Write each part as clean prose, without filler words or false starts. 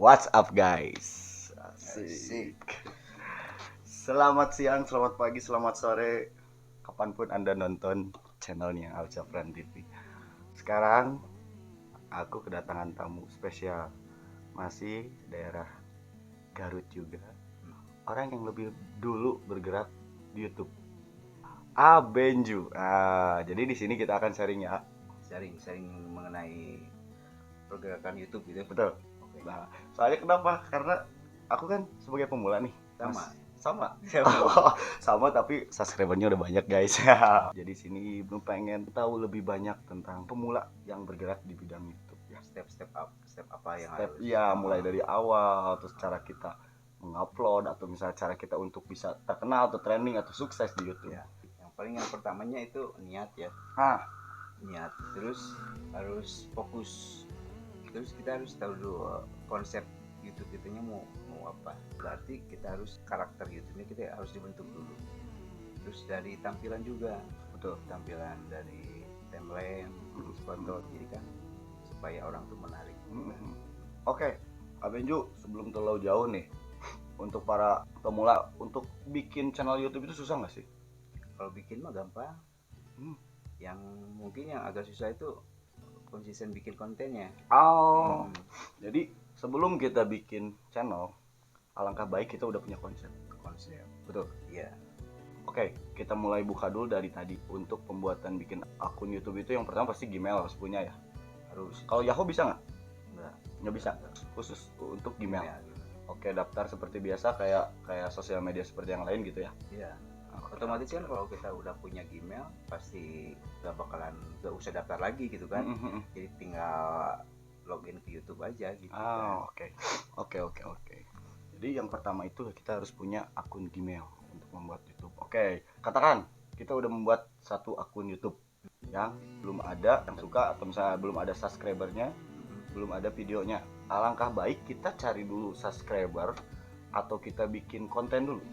What's up guys? Asik. Selamat siang, selamat pagi, selamat sore, kapanpun Anda nonton channelnya Alcafran TV. Sekarang aku kedatangan tamu spesial, masih daerah Garut juga. Orang yang lebih dulu bergerak di YouTube, Abenju. Jadi di sini kita akan sharing ya. Sharing mengenai pergerakan YouTube gitu. Betul. Oke. Nah, soalnya kenapa? Karena aku kan sebagai pemula nih. Sama. Sama tapi subscribernya udah banyak guys. Jadi sini belum pengen tahu lebih banyak tentang pemula yang bergerak di bidang YouTube ya. Step apa yang Step harus ya mulai dari awal, terus cara kita mengupload atau misalnya cara kita untuk bisa terkenal atau trending atau sukses di YouTube. ya. Yang pertamanya itu niat ya. Niat. Terus harus fokus. Terus kita harus tahu dulu konsep YouTube itunya mau apa. Berarti kita harus karakter YouTube-nya kita harus dibentuk dulu. Terus dari tampilan juga. Betul. Tampilan dari timeline, foto, jadi kan supaya orang tuh menarik. Oke, Abenju, sebelum terlalu jauh nih, untuk para pemula untuk bikin channel YouTube itu susah nggak sih? Kalau bikin mah gampang. Yang mungkin yang agak susah itu konsisten bikin kontennya. Jadi sebelum kita bikin channel, alangkah baik kita udah punya konsep. Betul. Iya. Oke, kita mulai buka dulu dari tadi. Untuk pembuatan bikin akun YouTube itu yang pertama pasti Gmail harus punya ya. Harus. Kalau Yahoo bisa nggak? Nggak bisa. Enggak. Khusus untuk Gmail. Ya, Oke, daftar seperti biasa kayak sosial media seperti yang lain gitu ya. iya. Otomatis kan kalau kita udah punya Gmail pasti gak usah daftar lagi gitu kan. Jadi tinggal login ke YouTube aja gitu. Oke. Jadi yang pertama itu kita harus punya akun Gmail untuk membuat YouTube. Oke, katakan kita udah membuat satu akun YouTube yang belum ada yang suka atau misalnya belum ada subscribernya, belum ada videonya. Alangkah baik kita cari dulu subscriber atau kita bikin konten dulu.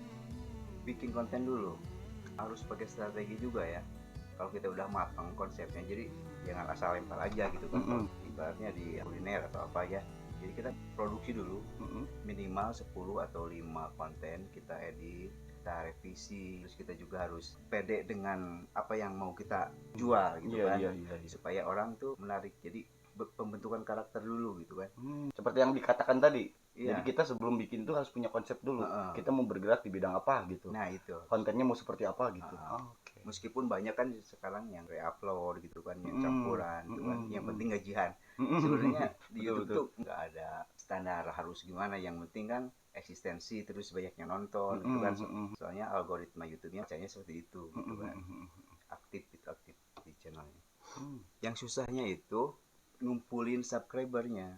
Bikin konten dulu. Harus pakai strategi juga ya. Kalau kita udah matang konsepnya, jadi jangan asal lempar aja gitu kan. Ibaratnya di kuliner atau apa ya. Jadi kita produksi dulu minimal 10 atau 5 konten, kita edit, kita revisi, terus kita juga harus pede dengan apa yang mau kita jual gitu kan. Supaya orang tuh menarik. Jadi pembentukan karakter dulu gitu kan. Seperti yang dikatakan tadi. Jadi kita sebelum bikin itu harus punya konsep dulu. Kita mau bergerak di bidang apa gitu. Nah itu. Kontennya mau seperti apa gitu. Meskipun banyak kan sekarang yang re-upload gitu kan, yang campuran gitu kan. Yang penting gajian. Sebenarnya di YouTube tuh nggak ada standar harus gimana. Yang penting kan eksistensi, terus banyak yang nonton gitu kan. Soalnya algoritma YouTube-nya caranya seperti itu gitu kan. Aktif di channelnya. Yang susahnya itu ngumpulin subscribernya.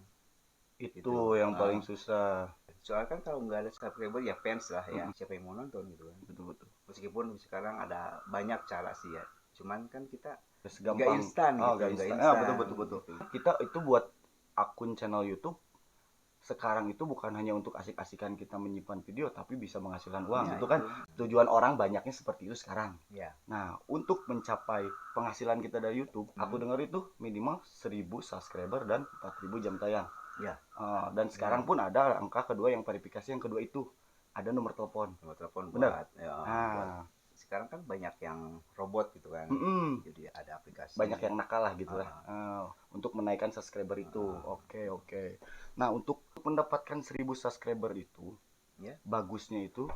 Itu yang paling susah. Soalnya kan kalau nggak ada subscriber ya fans lah ya, siapa yang mau nonton gitu kan. Betul. Meskipun sekarang ada banyak cara sih ya, cuman kan kita nggak instan gitu. Betul. Kita itu buat akun channel YouTube sekarang itu bukan hanya untuk asik-asikan kita menyimpan video, tapi bisa menghasilkan uang. Itu kan tujuan orang banyaknya seperti itu sekarang. Nah, untuk mencapai penghasilan kita dari YouTube, aku dengar itu minimal 1000 subscriber dan 4000 jam tayang. Dan sekarang pun ada angka kedua yang verifikasi, yang kedua itu ada nomor telepon. Benar. Sekarang kan banyak yang robot gitu kan. Jadi ada aplikasi. Banyak yang nakal lah gitu lah. Untuk menaikkan subscriber itu. Oke. Nah, untuk mendapatkan 1000 subscriber itu, bagusnya itu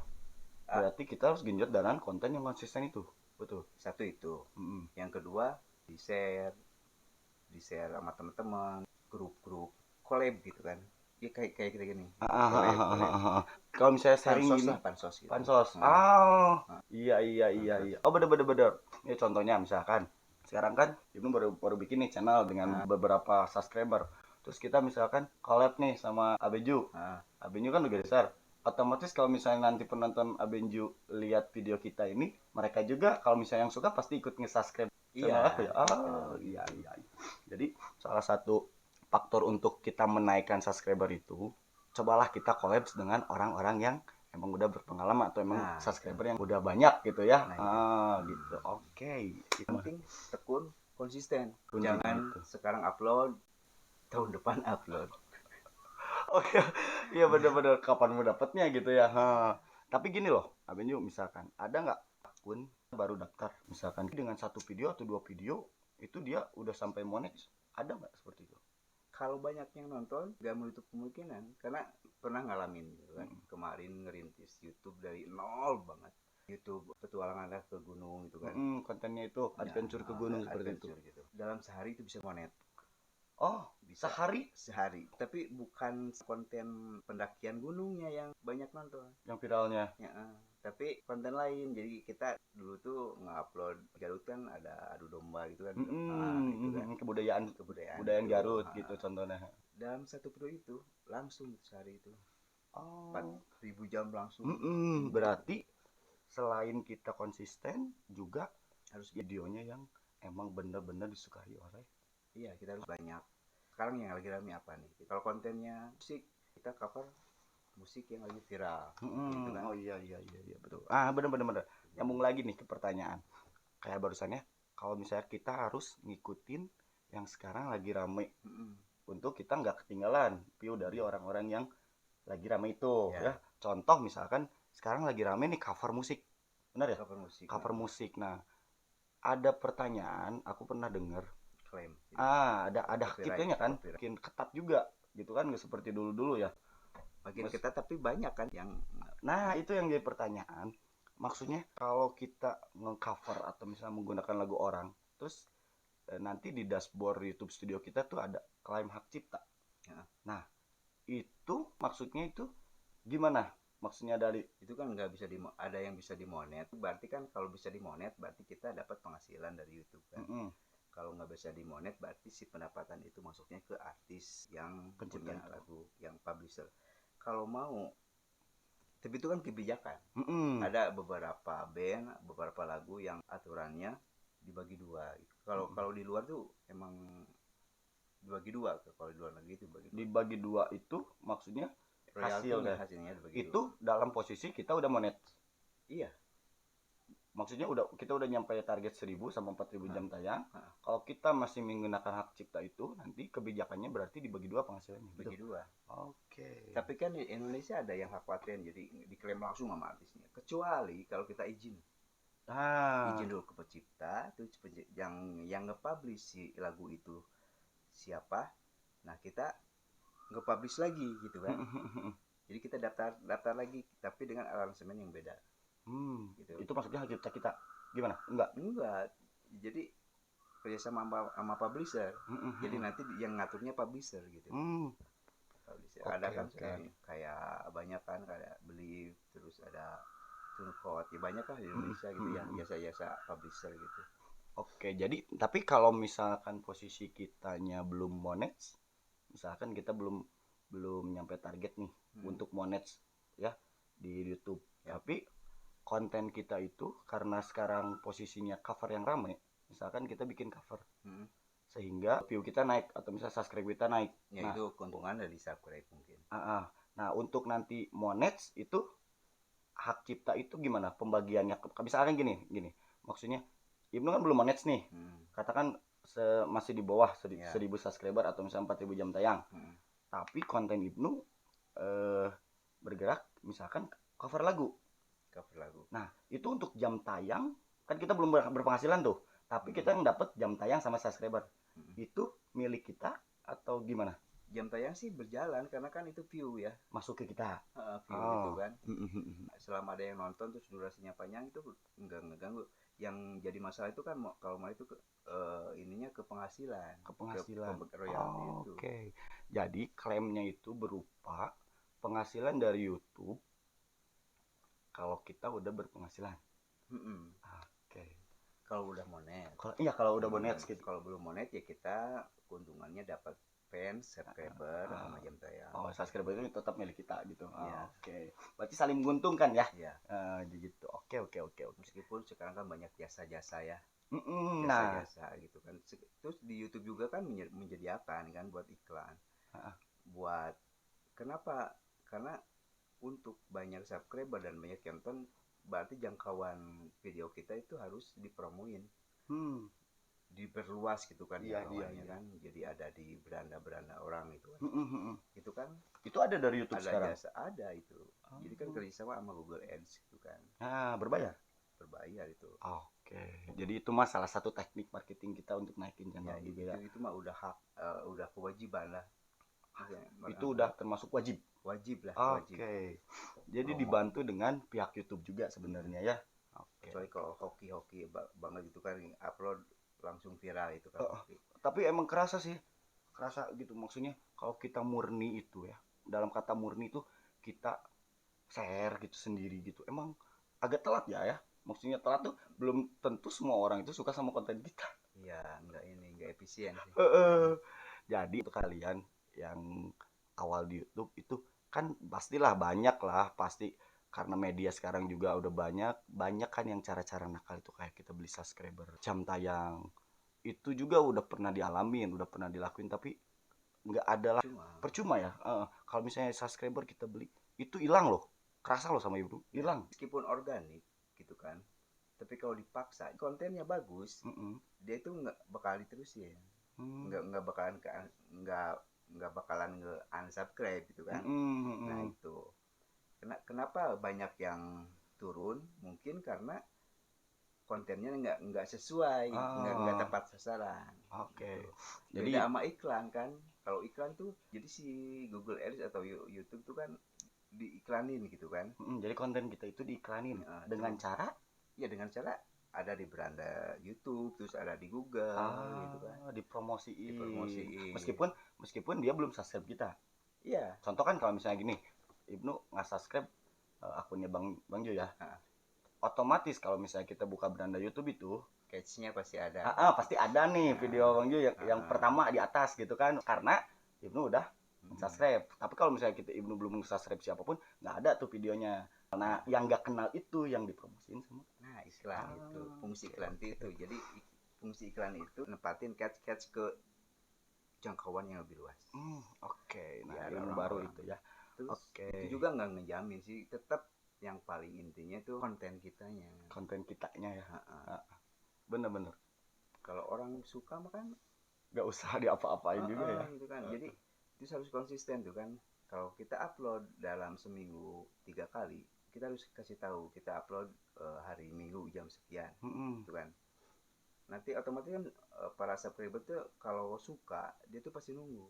berarti kita harus genjot dengan konten yang konsisten itu. Betul. Satu itu. Yang kedua, di-share sama teman-teman, grup collab gitu kan. Ya kayak kita gini. Kalau misalnya sharing gini, pansos gitu. Iya. Oh, bener. Ya contohnya misalkan sekarang kan Ibnu baru bikin nih channel dengan beberapa subscriber. Terus kita misalkan collab nih sama Abenju. Abenju kan udah besar. Otomatis kalau misalnya nanti penonton Abenju lihat video kita ini, mereka juga kalau misalnya yang suka pasti ikut nge-subscribe channel aku ya. Iya. Jadi salah satu faktor untuk kita menaikkan subscriber itu, cobalah kita collab dengan orang-orang yang emang udah berpengalaman atau emang subscriber yang udah banyak gitu ya. Gitu. Oke. Penting tekun, konsisten. Jangan sekarang upload, tahun depan upload. Oh iya, iya bener-bener kapan mau dapetnya gitu ya. Ha. Tapi gini loh, Abenju misalkan ada nggak akun baru daftar, misalkan dengan satu video atau dua video itu dia udah sampai monet, ada nggak seperti itu? Kalau banyak yang nonton gak menutup kemungkinan, karena pernah ngalamin gitu kan, Mm-mm. kemarin ngerintis YouTube dari nol banget, YouTube petualangan ke gunung gitu kan. Kontennya itu Ya, adventure ke gunung seperti itu. adventure gitu, dalam sehari itu bisa monet. Oh, Bisa sehari sehari, tapi bukan konten pendakian gunungnya yang banyak nonton yang viralnya. ya, tapi konten lain. Jadi kita dulu tuh nge-upload Garut kan, ada adu domba gitu kan. Itu kan Kebudayaan kebudayaan budayaan itu. Garut gitu contohnya. Dalam satu video itu langsung sehari itu Oh, 4.000 jam langsung. berarti selain kita konsisten juga Harus, videonya yang emang benar-benar disukai oleh. iya, kita harus banyak. Sekarang yang lagi rame apa nih, kalau kontennya musik, kita cover musik yang lagi viral gitu kan. Oh iya iya iya iya betul. Ah benar benar benar. Nyambung lagi nih ke pertanyaan. Kayak barusannya, kalau misalnya kita harus ngikutin yang sekarang lagi rame Mm-mm. untuk kita nggak ketinggalan view dari orang-orang yang lagi rame itu Ya, ya. Contoh misalkan sekarang lagi rame nih cover musik. Benar ya? cover musik. Cover musik. Nah, ada pertanyaan aku pernah dengar. Klaim gitu. Ada Copyright, kitanya kan, copyright. makin ketat juga gitu kan, nggak seperti dulu-dulu ya. Makin ketat, tapi banyak kan yang Nah, itu yang jadi pertanyaan. Maksudnya kalau kita nge-cover atau misalnya menggunakan lagu orang, terus nanti di dashboard YouTube Studio kita tuh ada klaim hak cipta. ya, Nah, itu maksudnya itu gimana? Maksudnya dari itu kan nggak bisa ada yang bisa dimonet. Berarti kan kalau bisa dimonet berarti kita dapat penghasilan dari YouTube kan. mm-mm, Kalau nggak bisa dimonet berarti si pendapatan itu masuknya ke artis yang pencipta punya itu. lagu, yang publisher. Kalau mau, tapi itu kan kebijakan. Mm-mm, Ada beberapa band, beberapa lagu yang aturannya dibagi dua. Kalau mm-mm. kalau di luar tuh emang dibagi dua. Kalau di luar negeri itu dibagi dua. Dibagi dua itu maksudnya Royaltinya hasilnya. hasilnya dibagi dua. Itu dalam posisi kita udah monet. Iya. Maksudnya kita udah nyampe target 1000 sama 4000 jam tayang. Nah, Kalau kita masih menggunakan hak cipta itu, nanti kebijakannya berarti dibagi dua penghasilannya gitu. bagi dua. Oke. Tapi kan di Indonesia ada yang hak paten, jadi diklaim langsung sama artisnya. Kecuali kalau kita izin, Ah. izin dulu ke pencipta, terus yang nge-publish si lagu itu siapa, nah kita nge-publish lagi gitu kan. Jadi kita daftar daftar lagi, tapi dengan aransemen yang beda. Gitu. Itu maksudnya hak cipta kita. Gimana? Enggak. Enggak. Jadi kerjasama sama publisher. Jadi nanti yang ngaturnya publisher gitu. Publisher. Oke, Ada kan oke. sekarang kayak banyak kan, kayak beli, terus ada Tunkot, ya banyak lah di Indonesia gitu yang jasa-jasa publisher gitu. Oke, jadi tapi kalau misalkan posisi kitanya belum monet, misalkan kita belum belum nyampe target nih untuk monet ya di YouTube. Ya. Tapi konten kita itu karena sekarang posisinya cover yang rame, misalkan kita bikin cover sehingga view kita naik atau misalnya subscribe kita naik. Ya, Nah, itu keuntungan dari subscribe mungkin. nah untuk nanti monet itu hak cipta itu gimana pembagiannya? Misalkan gini, gini. Maksudnya Ibnu kan belum monet nih. Katakan masih di bawah 1000 subscriber atau misalnya 4000 jam tayang. Tapi konten Ibnu bergerak misalkan cover lagu. Cover lagu. Nah, itu untuk jam tayang kan kita belum berpenghasilan tuh. Tapi kita yang dapat jam tayang sama subscriber. Itu milik kita atau gimana? Jam tayang sih berjalan karena kan itu view ya. Masuk ke kita. View gitu kan. Selama ada yang nonton terus durasinya panjang itu enggak ngeganggu. Yang jadi masalah itu kan kalau mau itu ininya ke penghasilan. Ke penghasilan. Royalti itu. Oke. Jadi klaimnya itu berupa penghasilan dari YouTube kalau kita udah berpenghasilan. Oke. Kalau udah monet. Kalau udah monet gitu. Kalau belum monet ya kita keuntungannya dapat fans, subscriber, sama jam tayang. Oh, subscriber itu tetap milik kita gitu. Ya. Oke. Berarti saling menguntungkan ya? Iya. Gitu. Oke. Meskipun sekarang kan banyak jasa-jasa ya. Nah, Jasa-jasa gitu kan. Terus di YouTube juga kan menyediakan kan buat iklan. Buat kenapa? Karena untuk banyak subscriber dan banyak yang nonton, berarti jangkauan video kita itu harus dipromoin. diperluas gitu kan Iya, jangkauannya iya. kan, jadi ada di beranda-beranda orang gitu kan. Itu kan Itu ada dari YouTube ada sekarang. jasa, ada itu. Jadi kan kerjasama sama Google Ads gitu kan, Nah, berbayar. berbayar itu. Oke, jadi itu mah salah satu teknik marketing kita untuk naikin Ya channel juga ya. itu mah udah hak, udah kewajiban lah. Maksudnya, Itu udah termasuk wajib. wajib lah, wajib. Oke, jadi dibantu dengan pihak YouTube juga sebenarnya ya. Oke. Kecuali kalau hoki-hoki banget gitu kan, upload langsung viral itu kan. Tapi emang kerasa sih, kerasa gitu maksudnya kalau kita murni itu ya, dalam kata murni itu kita share gitu sendiri gitu. Emang agak telat ya. Maksudnya telat tuh belum tentu semua orang itu suka sama konten kita. Iya, enggak efisien sih. Jadi untuk kalian yang awal di YouTube itu kan pastilah banyak lah pasti karena media sekarang juga udah banyak kan yang cara-cara nakal itu kayak kita beli subscriber jam tayang itu juga udah pernah dialamin udah pernah dilakuin tapi nggak ada lah percuma ya. Kalau misalnya subscriber kita beli itu hilang loh, kerasa loh sama ibu hilang Meskipun organik gitu kan, tapi kalau dipaksa kontennya bagus, dia itu nggak bakal diterusin. Nggak bakalan nggak bakalan nge unsubscribe gitu kan. Nah itu kenapa banyak yang turun, mungkin karena kontennya nggak sesuai, nggak tepat sasaran. Oke. Gitu. Jadi Beda sama iklan kan. Kalau iklan tuh jadi si Google Ads atau YouTube tuh kan diiklanin gitu kan. jadi konten kita itu diiklanin dengan cara ya dengan cara ada di beranda YouTube, terus ada di Google gitu kan. dipromosiin. Meskipun dia belum subscribe kita. Iya. Contoh kan kalau misalnya gini, Ibnu nggak subscribe akunnya Bang Jo ya. Otomatis kalau misalnya kita buka beranda YouTube itu catch-nya pasti ada. Pasti ada nih video Bang Jo yang pertama di atas gitu kan. Karena Ibnu udah subscribe. Tapi kalau misalnya kita Ibnu belum subscribe siapapun, nggak ada tuh videonya. Nah, yang nggak kenal itu yang dipromosiin semua. Nah, iklan itu, fungsi iklan itu. Jadi fungsi iklan itu nempatin catch ke jangkauan yang lebih luas. Oke. Nah, Ya, ilmu baru itu ya. Terus itu juga nggak ngejamin sih, tetap yang paling intinya itu konten kitanya. Konten kitanya ya. Bener-bener. Kalau orang suka mah kan nggak usah diapa-apain juga ya. Gitu kan. Jadi itu harus konsisten tuh kan. Kalau kita upload dalam seminggu 3 kali, kita harus kasih tahu kita upload hari Minggu jam sekian, gitu kan. Nanti otomatis kan para subscriber tuh kalau suka dia tuh pasti nunggu.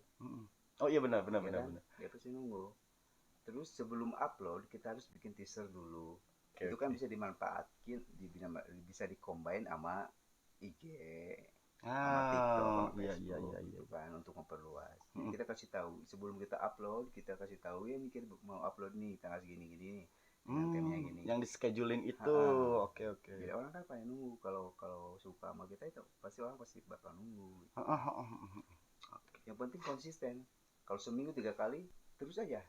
Oh iya benar. Dia pasti nunggu. Terus sebelum upload kita harus bikin teaser dulu. Itu kan bisa dimanfaatkan, bisa dikombin sama IG, sama TikTok, sama Facebook, gitu kan, untuk memperluas. Jadi kita kasih tahu sebelum kita upload, kita kasih tahu ya mikir mau upload nih tanggal segini-gini, temanya gini. Yang di scheduling itu, oke. Jadi orang kan pengen nunggu, kalau suka sama kita itu pasti orang pasti bakal nunggu. Yang penting konsisten. Kalau seminggu 3 kali terus aja.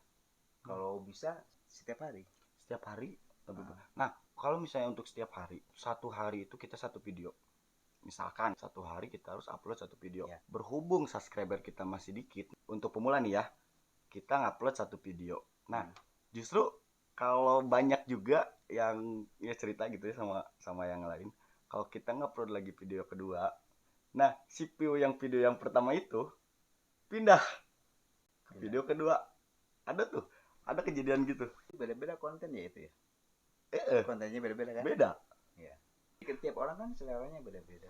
Kalau bisa setiap hari. Setiap hari. Nah, kalau misalnya untuk setiap hari, satu hari itu kita satu video. Misalkan satu hari kita harus upload satu video. Berhubung subscriber kita masih dikit, untuk pemula nih ya, kita ngupload satu video. Nah, justru kalau banyak juga yang ya cerita gitu ya sama yang lain, kalau kita ngupload lagi video kedua, nah si video yang pertama itu pindah ke video kedua. Ada kejadian gitu. Beda-beda konten ya itu ya. Kontennya beda-beda kan? Beda. Iya. Tiap orang kan seleranya beda-beda.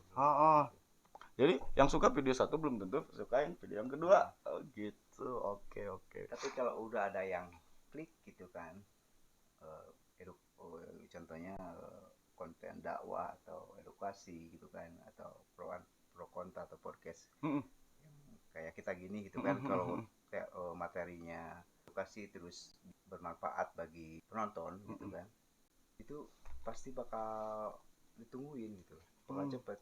Jadi yang suka video satu belum tentu suka yang video yang kedua. Oh gitu. Oke. Tapi kalau udah ada yang klik gitu kan, contohnya konten dakwah atau edukasi gitu kan, atau pro kontra atau podcast yang kayak kita gini gitu kan, kalau kayak materinya edukasi terus bermanfaat bagi penonton gitu kan, itu pasti bakal ditungguin gitu, bakal cepet.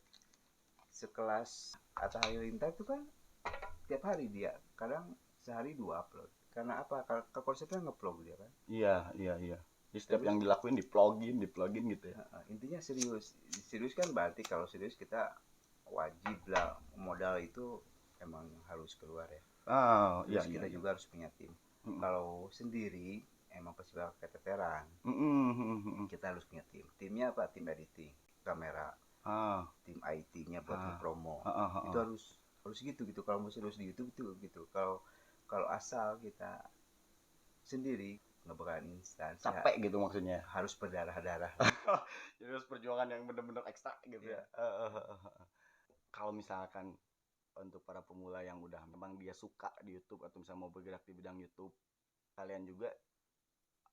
Sekelas Atta Halilintar itu kan tiap hari dia, kadang sehari 2 upload. Karena apa? Kalau konsepnya nge-vlog dia kan. Iya. Di setiap yang dilakuin di plugin gitu ya. Intinya serius kan, berarti kalau serius kita wajib lah, modal itu emang harus keluar ya. Terus kita juga harus punya tim. Kalau sendiri emang pasti bakal keteteran. Kita harus punya tim. Timnya apa? Tim editing, kamera, tim IT-nya buat ngepromo. Ah. Itu harus gitu kalau mau serius di YouTube itu gitu. Kalau asal kita sendiri nggak bakalan instan. Capek gitu maksudnya. Harus berdarah-darah. Jadi harus perjuangan yang benar-benar ekstra gitu ya. Kalau misalkan untuk para pemula yang udah memang dia suka di YouTube atau misalnya mau bergerak di bidang YouTube, kalian juga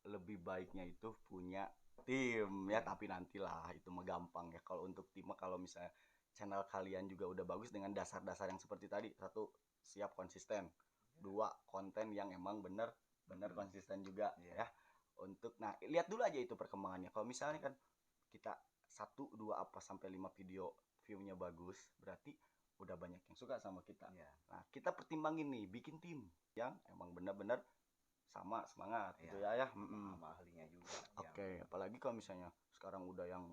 lebih baiknya itu punya tim ya, tapi nantilah itu mah gampang ya. Kalau untuk tim mah kalau misalnya channel kalian juga udah bagus dengan dasar-dasar yang seperti tadi, satu siap konsisten, dua konten yang emang bener konsisten juga ya. Untuk lihat dulu aja itu perkembangannya. Kalau misalnya kan kita 1, 2 apa sampai 5 video view-nya bagus, berarti udah banyak yang suka sama kita. Nah, kita pertimbangin nih bikin tim yang emang bener-bener sama semangat gitu ya. Sama ahlinya juga. Oke, apalagi kalau misalnya sekarang udah yang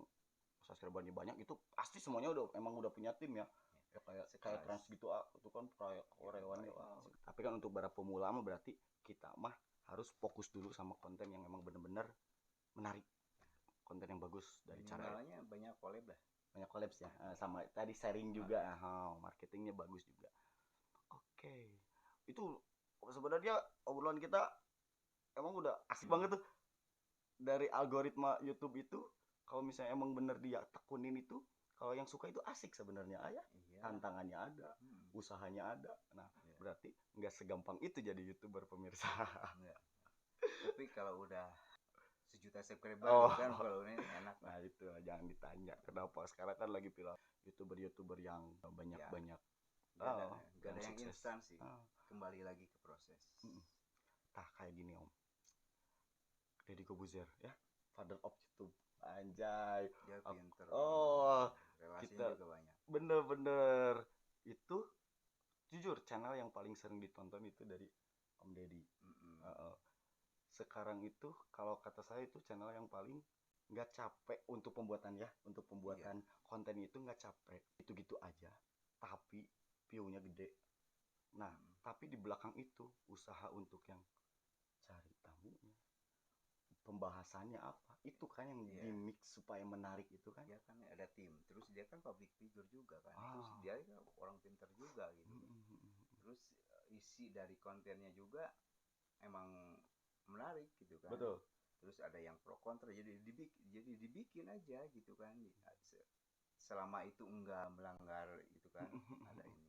subscribernya banyak, itu pasti semuanya udah punya tim ya. Ya kayak Trans gitu itu kan proyek karyawan ya. Tapi kan untuk para pemula mah berarti kita mah harus fokus dulu sama konten yang emang bener-bener menarik. Konten yang bagus dari caranya banyak collab lah. Banyak collab ya. Sama tadi sharing juga, marketingnya bagus juga. Oke. Itu sebenarnya obrolan kita emang udah asik banget tuh. Dari algoritma YouTube itu, kalau misalnya emang bener dia tekunin itu, kalau yang suka itu asik sebenarnya ya. Tantangannya ada, usahanya ada. Nah, berarti nggak segampang itu jadi YouTuber pemirsa. Tapi kalau udah 1 juta subscriber kan kalau ini enak. Nah itu jangan ditanya kenapa. Sekarang kan lagi pilih YouTuber yang banyak-banyak. Gak ada yang instan sih. Kembali lagi ke proses. Kayak gini Om, Deddy Corbuzier ya, father of YouTube. Anjay, dia pinter. Relasinya juga banyak. Bener-bener itu jujur channel yang paling sering ditonton itu dari Om Deddy. Sekarang itu kalau kata saya itu channel yang paling nggak capek untuk pembuatan konten itu nggak capek, gitu-gitu aja tapi view-nya gede. Nah tapi di belakang itu usaha untuk yang cari tamunya, pembahasannya apa, itu kan yang di mix supaya menarik itu kan. Dia kan ada tim, terus dia kan public figure juga kan. Terus dia kan orang pintar juga gitu. Terus isi dari kontennya juga emang menarik gitu kan. Betul. Terus ada yang pro kontra, jadi dibikin aja gitu kan. Selama itu enggak melanggar gitu kan. Ada ini.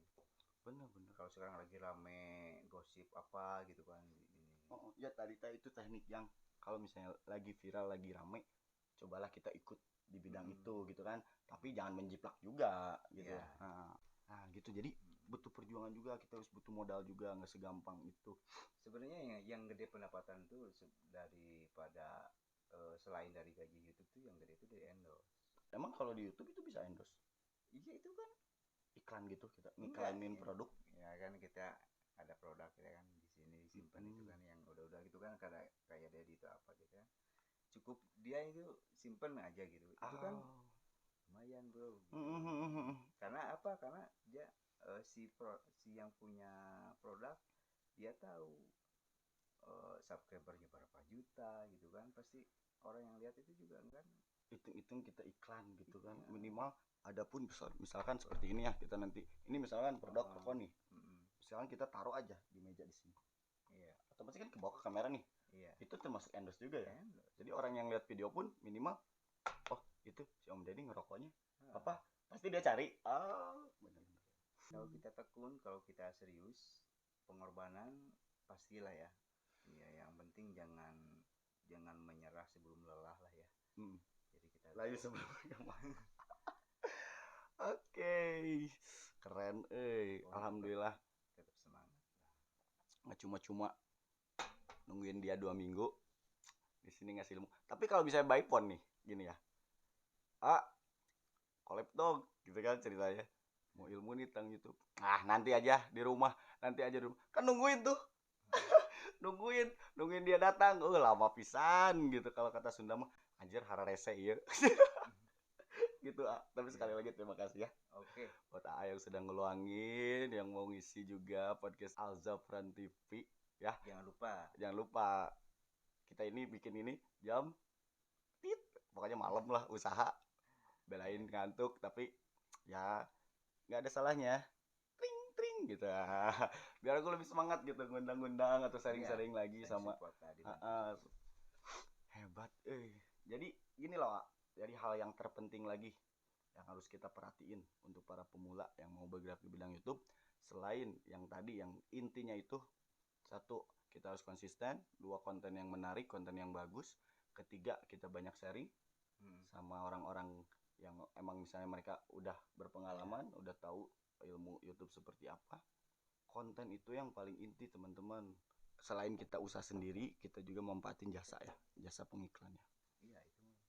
Bener. Kalau sekarang lagi rame gosip apa gitu kan. Ya tadi itu teknik yang kalau misalnya lagi viral, lagi rame, cobalah kita ikut di bidang itu gitu kan. Tapi jangan menjiplak juga gitu. Nah gitu, jadi butuh perjuangan juga, kita harus butuh modal juga, nggak segampang itu. Sebenarnya yang gede pendapatan tuh daripada selain dari gaji YouTube tuh yang gede itu dari endorse. Emang kalau di YouTube itu bisa endorse? Iya itu kan iklan gitu, kita ngiklanin produk. Ya kan kita ada produk kita kan di sini disimpan itu kan yang udah gitu kan, kayak Dedi itu apa gitu kan. Cukup dia itu simpen aja gitu. Itu kan lumayan bro. Gitu. Karena apa? Karena dia si yang punya produk dia tahu subscribernya berapa juta gitu kan, pasti orang yang lihat itu juga kan hitung kita iklan gitu kan. Minimal ada pun misalkan seperti ini ya, kita nanti ini misalkan produk rokok nih, misalkan kita taruh aja di meja di sini, atau pasti kan ke bawah ke kamera nih, itu termasuk endorse juga ya. Jadi orang yang lihat video pun minimal itu si Om Deddy ngerokoknya apa, pasti dia cari. Benar-benar. Kalau kita tekun, kalau kita serius, pengorbanan pastilah ya. Iya, yang penting jangan menyerah sebelum lelah lah ya. Jadi kita lagi sebelum Oke, keren, alhamdulillah. Tetap semangat. Nggak cuma-cuma nungguin dia 2 minggu di sini ngasih ilmu. Tapi kalau bisa by phone nih, gini ya, collab dong, gitu kan ceritanya. Mau ilmu nih tentang YouTube. Nanti aja di rumah, kan nungguin tuh. nungguin dia datang, lama pisan gitu kalau kata Sunda mah. Anjir hararese ya. Gitu. Tapi sekali lagi terima kasih ya. Oke. Buat yang sedang ngeluangin, yang mau ngisi juga podcast Alzafran TV ya. Jangan lupa kita ini bikin ini jam pokoknya malam lah, usaha belain ngantuk tapi ya nggak ada salahnya tring tring gitu. Biar aku lebih semangat gitu ngundang-ngundang atau sharing-sharing lagi sama support tadi hebat jadi gini loh Wak. Jadi hal yang terpenting lagi yang harus kita perhatiin untuk para pemula yang mau bergerak di bidang YouTube, selain yang tadi yang intinya itu, satu, kita harus konsisten, dua, konten yang menarik, konten yang bagus, ketiga, kita banyak sharing sama orang-orang yang emang misalnya mereka udah berpengalaman, udah tahu ilmu YouTube seperti apa. Konten itu yang paling inti teman-teman. Selain kita usaha sendiri, kita juga memanfaatin jasa ya, jasa pengiklannya. Iya, itu mah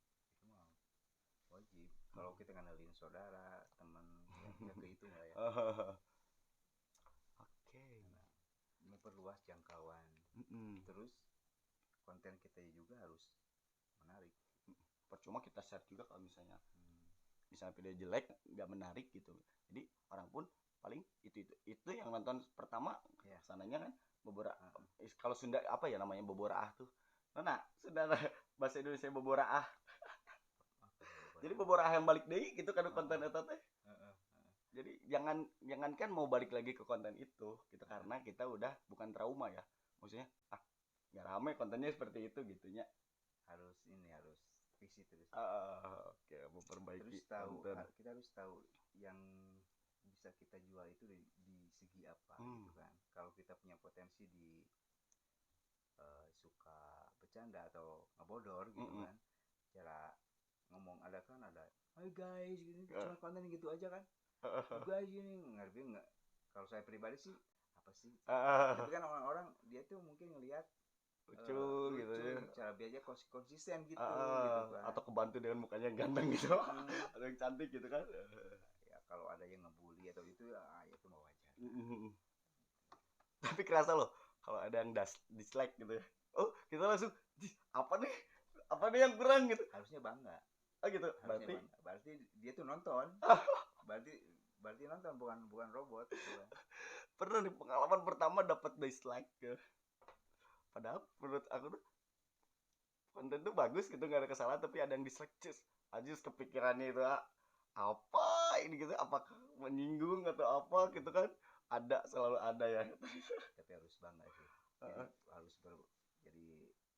wajib. Kalau kita ngandelin saudara, teman, ya kehitung lah ya. Oke. Nah, memperluas jangkauan. Terus konten kita juga harus menarik. Percuma kita share juga kalau misalnya video jelek nggak menarik gitu. Jadi orang pun paling itu yang nonton pertama sananya kan beberapa kalau Sunda apa ya namanya boboraah tuh. Nah, sudah bahasa Indonesia boboraah. Jadi boboraah yang balik deui gitu kan konten eta teh. Jadi jangankan mau balik lagi ke konten itu gitu karena kita udah bukan trauma ya. Maksudnya nggak rame kontennya seperti itu gitunya. Harus visi terus. Oke, memperbaiki terus tahu konten. kita harus tahu yang bisa kita jual itu di segi apa gitu kan. Kalau kita punya potensi di suka bercanda atau ngebodor gitu kan, cara ngomong ada hai guys gini cuma konten gitu aja kan, guys gini ngerti nggak. Kalau saya pribadi sih apa sih, tapi kan orang-orang dia tuh mungkin ngelihat lucu gitu ya, cara biaya konsisten gitu gitu kan, atau kebantu dengan mukanya yang ganteng gitu atau yang cantik gitu kan. Ya kalau ada yang ngebully atau itu ya itu mah wajar. Tapi kerasa loh kalau ada yang dislike gitu ya, oh kita langsung apa nih yang kurang gitu. Harusnya bangga. Gitu berarti dia tuh nonton. berarti nonton bukan robot gitu kan. Pernah nih pengalaman pertama dapat dislike ya. Padahal menurut aku tuh konten tuh bagus gitu, nggak ada kesalahan, tapi ada yang dislike aja kepikirannya itu apa ini gitu, apakah menyinggung atau apa gitu kan, selalu ada ya. Tapi harus bangga sih, jadi harus jadi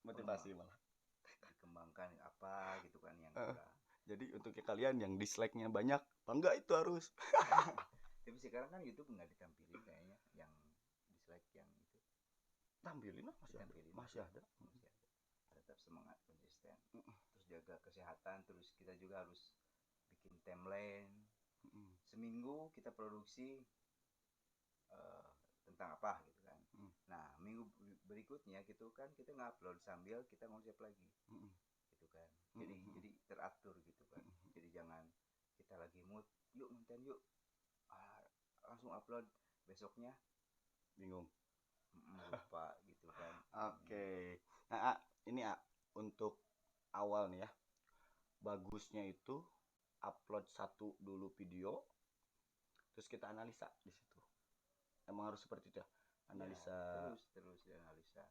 motivasi malah dikembangkan apa gitu kan yang kurang. Jadi untuk kalian yang dislike-nya banyak, bangga itu harus. Tapi sekarang kan YouTube nggak ditampilin kayaknya yang dislike yang itu. Tampilin lah, masih ada. Tetap semangat konsisten, terus jaga kesehatan, terus kita juga harus bikin timeline. Seminggu kita produksi tentang apa gitu kan. Nah minggu berikutnya gitu kan kita ngupload sambil kita ngonsep lagi gitu kan. Jadi teratur gitu kan. Jadi jangan kita lagi mood yuk nonton yuk langsung upload, besoknya bingung lupa gitu kan. Oke. Nah ini untuk awal nih ya, bagusnya itu upload satu dulu video, terus kita analisa di situ. Emang harus seperti itu ya, analisa ya, terus analisa.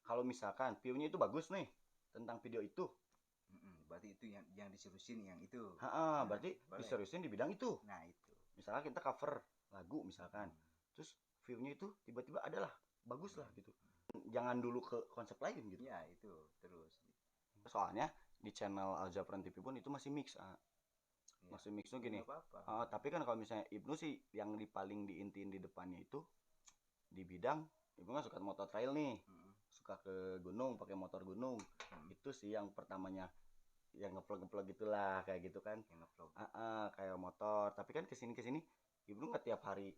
Kalau misalkan view-nya itu bagus nih tentang video itu, berarti itu yang diseriusin yang itu. Berarti diseriusin di bidang itu. Nah itu misalkan kita cover lagu misalkan, terus view-nya itu tiba-tiba adalah bagus lah gitu. Jangan dulu ke konsep lain gitu. Ya itu terus. Soalnya di channel Alzapran TV pun itu masih mix. Masih mix tuh gini. Tapi kan kalau misalnya Ibnu sih yang paling diintiin di depannya itu di bidang Ibnu kan suka motor trail nih. Suka ke gunung pakai motor gunung. Itu sih yang pertamanya yang ngevlog gitulah kayak gitu kan. Kayak motor. Tapi kan kesini Ibnu nggak tiap hari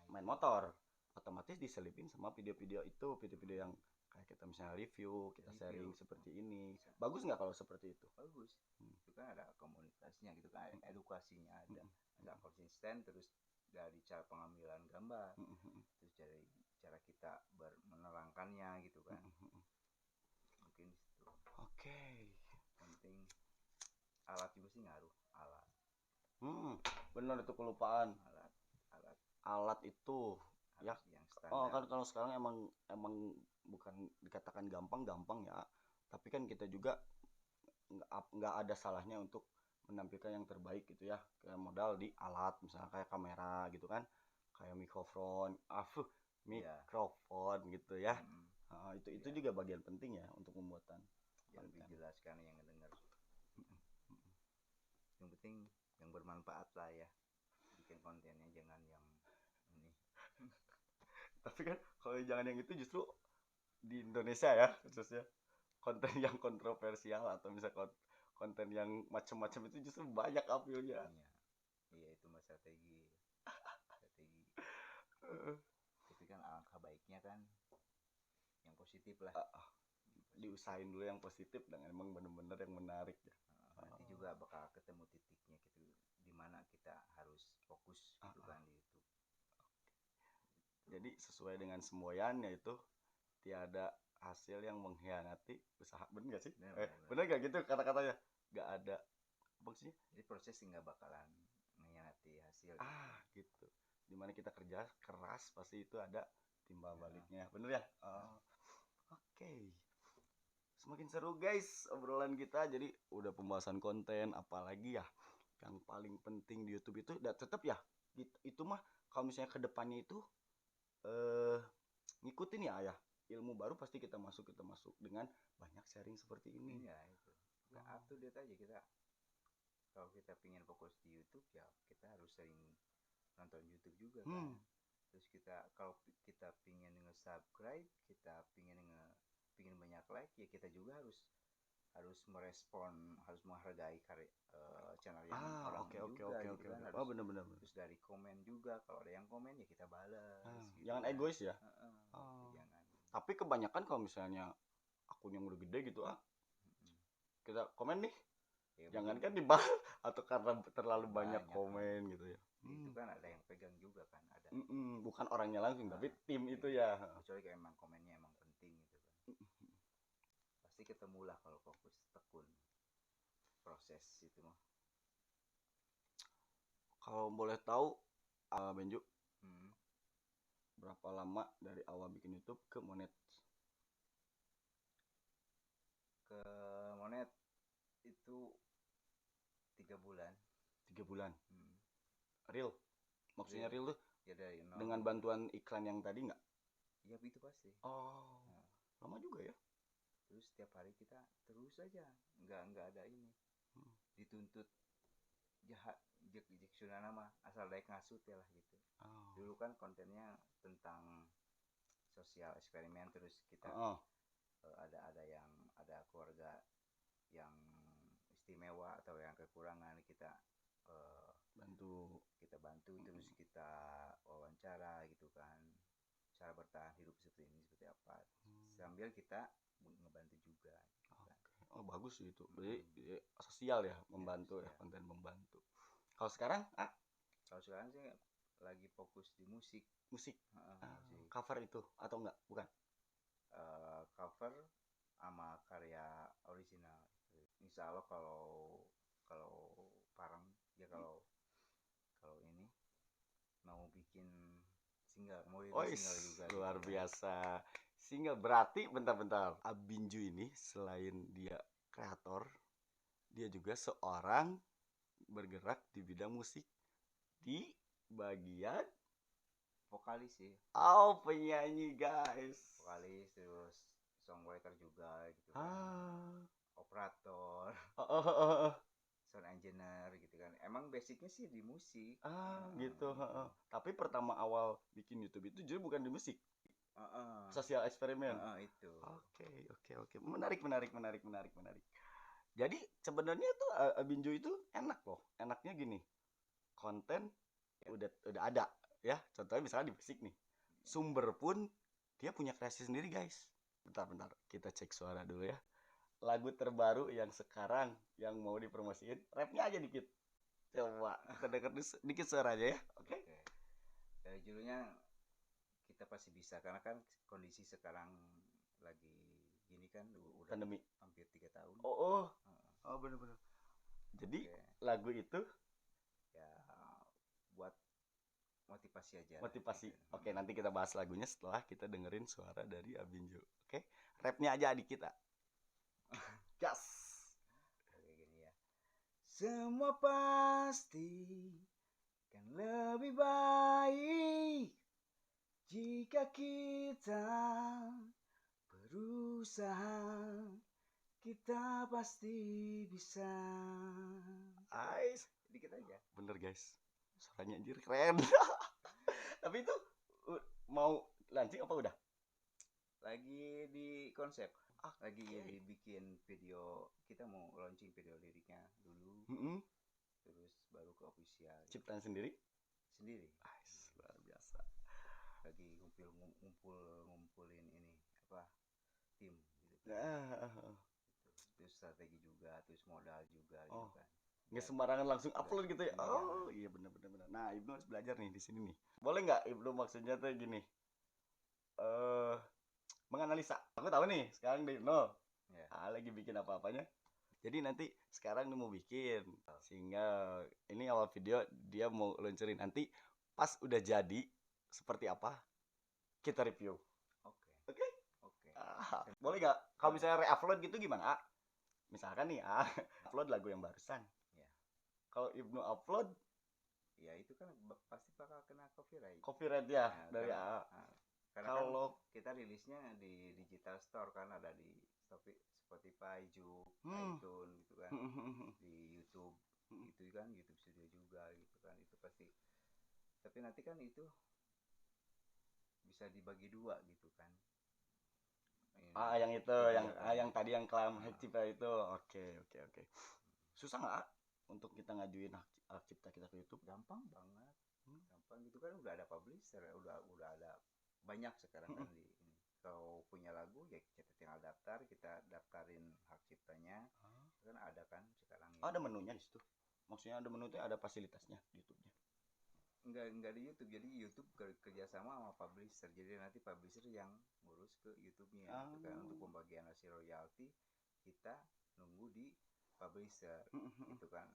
main motor. Otomatis diselipin sama video-video itu, video-video yang kayak kita misalnya review, kita sharing seperti ini. Bagus nggak kalau seperti itu? Bagus. Itu kan ada komunitasnya gitu kan, edukasinya ada konsisten, terus dari cara pengambilan gambar, terus dari cara kita menerangkannya gitu kan. Mungkin itu. Oke. Penting alat juga sih ngaruh, alat. Benar itu kelupaan. Alat itu ya yang standar. Kan kalau sekarang emang bukan dikatakan gampang ya, tapi kan kita juga nggak ada salahnya untuk menampilkan yang terbaik gitu ya, kayak modal di alat misalnya kayak kamera gitu kan, kayak Iya. mikrofon gitu ya. Mm, Itu iya. juga bagian penting ya untuk pembuatan Biar lebih konten. jelas kan yang ngedenger. Mm-mm, mm-mm. Yang penting yang bermanfaat lah ya. Bikin kontennya jangan yang ini. Tapi kan kalau jangan yang itu justru di Indonesia ya khususnya konten yang kontroversial atau misalnya konten yang macam-macam itu justru banyak uploadnya. Iya. Iya itu mah strategi. Strategi. Eh, Tapi kan alangkah baiknya kan yang positif lah. Positif. Diusahain dulu yang positif dan emang bener-bener yang menarik ya. Nanti juga bakal ketemu titiknya gitu di mana kita harus fokus gitu kan di YouTube. Jadi sesuai dengan semboyan yaitu tiada hasil yang mengkhianati usaha. Bener gak sih? Bener gak gitu kata-katanya? Gak ada maksudnya. Jadi proses nggak bakalan mengkhianati hasil. Gitu. Dimana kita kerja keras pasti itu ada timbal baliknya. Bener ya? Oke. Semakin seru guys obrolan kita. Jadi udah pembahasan konten apalagi ya yang paling penting di YouTube itu dan tetap ya itu mah kalau misalnya kedepannya itu ngikutin ya ilmu baru pasti kita masuk dengan banyak sharing seperti ini. Iya itu. Kita up to date aja kita. Kalau kita pingin fokus di YouTube ya kita harus sering nonton YouTube juga kan. Terus kita kalau kita pingin nge-subscribe, kita pingin banyak like ya kita juga harus merespon, harus menghargai channel yang orang Oke juga gitu kan. oh Harus bener terus dari komen juga kalau ada yang komen ya kita balas gitu jangan kan. egois ya. Jangan. Tapi kebanyakan kalau misalnya akun yang udah gede gitu kita komen nih Ya, jangan mungkin kan dibalas atau karena terlalu banyak banyak komen kan. gitu ya. Itu kan ada yang pegang juga kan ada. Bukan orangnya langsung tapi tim itu ya. Kecuali kayak emang komennya emang penting gitu kan. Pasti ketemulah kalau fokus tekun proses itu mah. Kalau boleh tahu Benju Hmm. berapa lama dari awal bikin YouTube ke monet? Ke monet itu 3 bulan. 3 bulan. Hmm. Real? Maksudnya real tuh Ya dari nol. dengan bantuan iklan yang tadi nggak? Iya itu pasti. Lama juga ya. Terus setiap hari kita terus aja, nggak ada ini. Dituntut jahat jeksunan nama asal daik ngasut ya lah gitu. Dulu kan kontennya tentang sosial eksperimen terus kita ada keluarga yang istimewa atau yang kekurangan kita bantu terus kita wawancara gitu kan cara bertahan hidup seperti ini seperti apa sambil kita ngebantu juga gitu kan. Bagus sih itu. Jadi sosial ya membantu ya konten membantu. Kalau sekarang sih lagi fokus di musik. Musik. Cover itu atau enggak? Bukan. Cover sama karya original. Insya Allah kalau Parang ya kalau ini mau bikin single, mau rilis single juga. Luar gitu biasa. Single berarti bentar. Abinju ini selain dia kreator, dia juga seorang bergerak di bidang musik di bagian vokalis sih. Penyanyi guys. Vokalis terus songwriter juga gitu kan. Operator. Sound engineer gitu kan. Emang basicnya sih di musik. Gitu. Tapi pertama awal bikin YouTube itu justru bukan di musik. Sosial eksperimen. Itu. Oke. Menarik. Jadi sebenarnya tuh Abinju itu enak loh. Enaknya gini. Konten udah ada ya. Contohnya misalnya di basic nih. Sumber pun dia punya kreasi sendiri guys. Bentar. Kita cek suara dulu ya. Lagu terbaru yang sekarang yang mau dipromosiin, rapnya aja dikit. Coba kita denger dikit suaranya ya. Oke. Dari judulnya kita pasti bisa karena kan kondisi sekarang lagi gini kan udah pandemi hampir 3 tahun. Bener. Jadi lagu itu ya buat motivasi aja. Motivasi. Oke, nanti kita bahas lagunya setelah kita dengerin suara dari Abinju. Oke. Rapnya aja adik kita. Gas. Kayak gini ya. Semua pasti kan lebih baik jika kita berusaha, kita pasti bisa. Ais. Dikit aja. Bener guys, suaranya anjir keren. Tapi itu mau launching apa udah? Lagi di konsep. Lagi Okay. bikin video, kita mau launching video liriknya dulu, terus baru ke official. Ciptaan sendiri? Sendiri. Ais, luar biasa. Lagi ngumpulin ini apa tim gitu kan. Nah, Terus strategi juga, terus modal juga gitu oh, kan. nggak sembarangan langsung upload gitu ya? Iya. Oh iya bener. Nah Ibnu harus belajar nih di sini nih. Boleh nggak Ibnu maksudnya tuh gini? Menganalisa. Aku tahu nih sekarang di Ibnu Ya. lagi bikin apa-apanya. Jadi nanti sekarang dia mau bikin sehingga ini awal video dia mau luncurin. Nanti pas udah jadi seperti apa kita review. Oke. Oke? Oke. Boleh nggak? Kalau misalnya re-upload gitu gimana? Misalkan nih upload lagu yang barusan. Ya. Kalau Ibnu upload, Ya itu kan pasti bakal kena copyright. copyright ya Nah, dari karena, AA. karena Kalau kan kita rilisnya di digital store kan, ada di Spotify, Juk, hmm. iTunes gitu kan, di YouTube itu kan, YouTube Studio juga gitu kan, itu pasti. Tapi nanti kan itu bisa dibagi dua gitu kan. yang itu yang tadi yang klaim hak cipta itu. Oke. Susah nggak untuk kita ngajuin hak cipta kita ke YouTube? Gampang banget. Gampang gitu kan, udah ada publisher, udah ada banyak sekarang kan di ini. Kalau punya lagu ya kita tinggal daftar, kita daftarin hak ciptanya. Kan ada kan sekarang ini. Ada menunya di situ. Maksudnya ada menu itu ada fasilitasnya di YouTube-nya. Enggak di YouTube, jadi YouTube kerjasama sama publisher, jadi nanti publisher yang ngurus ke YouTube-nya gitu kan. Untuk pembagian hasil royalti kita nunggu di publisher gitu kan.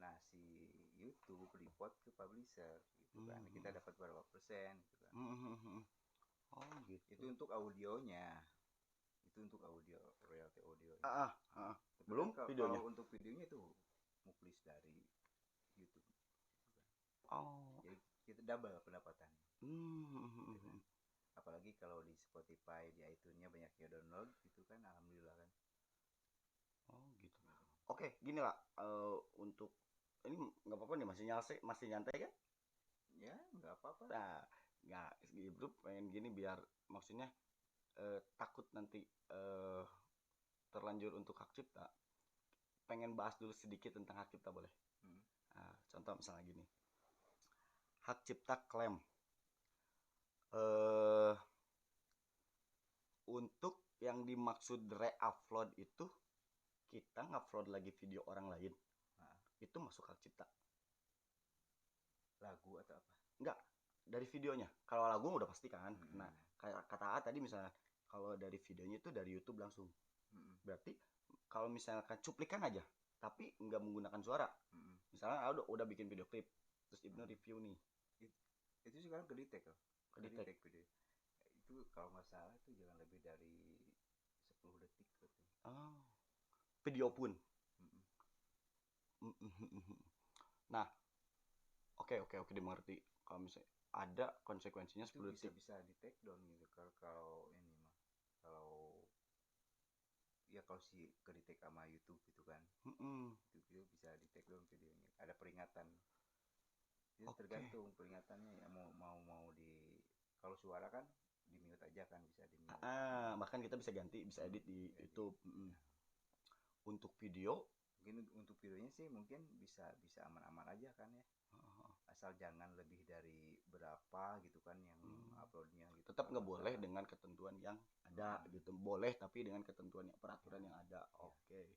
Nah si YouTube report ke publisher gitu kan, kita dapat berapa persen gitu kan. Oh gitu. Itu untuk audionya, itu untuk audio, royalti audio. Belum kan videonya. kalau untuk videonya itu muklis dari YouTube. Jadi kita double pendapatannya. Gitu kan. Apalagi kalau di Spotify, di iTunes-nya banyak yang download gitu kan, alhamdulillah kan. Gitu. Oke, gini lah, untuk ini nggak apa-apa nih, masih nyantai kan? Ya nggak apa-apa. Nah, nggak Ibnu pengen gini biar maksudnya takut nanti terlanjur untuk hak cipta. Pengen bahas dulu sedikit tentang hak cipta boleh? Contoh misalnya gini, hak cipta klaim untuk yang dimaksud re-upload itu kita ngupload lagi video orang lain, itu masuk hak cipta. Lagu atau apa? Enggak, dari videonya. Kalau lagu udah pasti kan. Nah, kayak kata A tadi misalnya, kalau dari videonya itu dari YouTube langsung. Berarti kalau misalkan cuplikan aja, tapi nggak menggunakan suara. Misalnya udah bikin video klip, terus Ibnu review nih. Itu sekarang kedetek loh. Kedetek video. Itu kalau nggak salah itu jangan lebih dari 10 detik gitu. Video pun. Nah, oke dimengerti. Kalau misalnya ada konsekuensinya 10 detik. Bisa di take down gitu kalau ini mah. Kalau si kedetek sama YouTube itu kan. Itu video bisa di take down videonya. Ada peringatan. Itu tergantung peringatannya ya, mau di, kalau suara kan di mute aja kan, bisa di mute. Bahkan kita bisa ganti, bisa edit di YouTube. Untuk video mungkin untuk videonya sih mungkin bisa aman-aman aja kan ya. Asal jangan lebih dari berapa gitu kan yang uploadnya gitu. Tetap nggak boleh dengan ketentuan yang ada gitu. Boleh tapi dengan ketentuan yang peraturan yang ada. Oke.